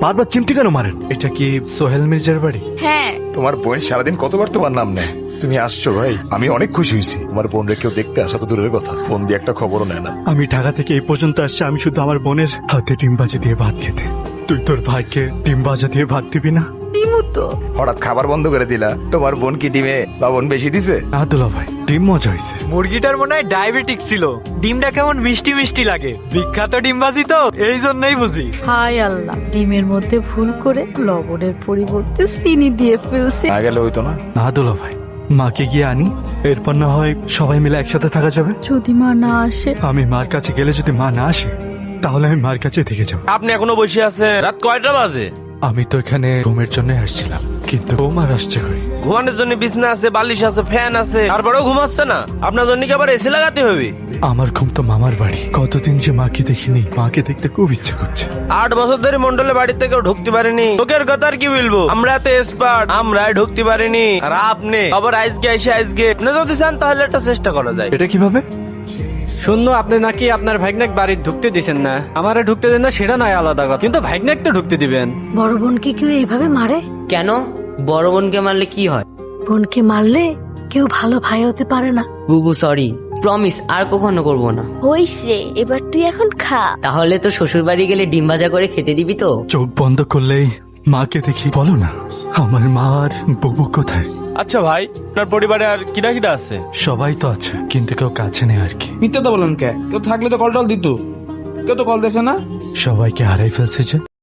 বারবার চিমটি কেন মারেন? এটা কি সোহেল মির্জার বাড়ি? হ্যাঁ, তোমার বোন সারাদিন কতবার তোমার নাম নেয়। তুমি আসছো ভাই, আমি অনেক খুশি হয়েছি। তোমার বোন রে কেউ দেখতে আসা তো দূরের কথা, ফোন দিয়ে একটা খবরও নেয় না। আমি ঢাকা থেকে এই পর্যন্ত আসছি আমি শুধু আমার বোনের হাতে ডিম ভাজি দিয়ে ভাত খেতে। তুই তোর ভাইকে ডিম ভাজা দিয়ে ভাত দিবি না? দিমু তো। হঠাৎ খাবার বন্ধ করে দিলা। তোমার বোন কি ডিমে লবণ বেশি দিছে? না দুলা ভাই, ডিম মজা হয়েছে। মুরগিটার মনে হয় ডায়াবেটিক ছিল, ডিমটা কেমন মিষ্টি মিষ্টি লাগে। বিখ্যাত ডিমবাজি তো, এই জন্যই বুঝি। হায় আল্লাহ, ডিমের মধ্যে ভুল করে লবণের পরিবর্তে চিনি দিয়ে ফেলছে। না গেলে হইতো না। না দুলা ভাই, মাকে গিয়ে আনি, এরপর না হয় সবাই মিলে একসাথে থাকা যাবে। যদি মা না আসে? আমি মার কাছে গেলে যদি মা না আসে তাহলে আমি মার কাছে থেকে যাব। আপনি এখনো বসে আছেন? রাত কয়টা বাজে? আমি তো এখানে ঘুমের জন্য আসছিলাম, কিন্তু বৌমার আসছে কই? ঘুমানোর জন্য বিছনা আছে, বালিশ আছে, ফ্যান আছে, তারপরেও ঘুমাচ্ছে না। আপনার জন্য কি আবার এসি লাগাতে হবে? আমার ঘুম তো মামার বাড়ি। কতদিন যে মাকে দেখিনি, মাকে দেখতে খুব ইচ্ছে করছে। 8 বছর ধরে মন্ডলে বাড়িতে কেউ ঢুকতে পারেনি। লোকের কথা আর কি বলবো, আমরা তো এক্সপার্ট, আমরাই ঢুকতে পারিনি। আর আপনি আবার আজকে আপনি যদি চান তাহলে একটা চেষ্টা করা যায়। এটা কিভাবে? শূন্য আপনি নাকি আপনার ভাইগনাক বাড়ি ঢুকতে দিছেন না। আমারে ঢুকতে দেন না সেটা নয় আলাদা কথা, কিন্তু ভাইগনাক তো ঢুকতে দিবেন। বড় বোনকে কেউ এইভাবে মারে? কেন? বড় বোনকে মারলে কি হয়? বোনকে মারলে কেউ ভালো ভাই হতে পারে না। বুবু সরি, প্রমিস আর কখনো করবো না। হইছে, এবার তুই এখন খা। তাহলে তো শ্বশুর বাড়ি গেলে ডিম ভাজা করে খেতে দিবি তো? চোখ বন্ধ করলেই মাকে দেখি। বলো না, আমার মা আর বুবু কোথায়? আচ্ছা ভাই, আপনার পরিবারে আর কিনা কিনা আছে? সবাই তো আছে, কিন্তু কেউ কাছে নেই আর কি। মিথ্যা তো বলেন কে? কেউ থাকলে তো কল টল দিত, কেউ তো কল দিছে না। সবাইকে হারাই ফেলছে যে।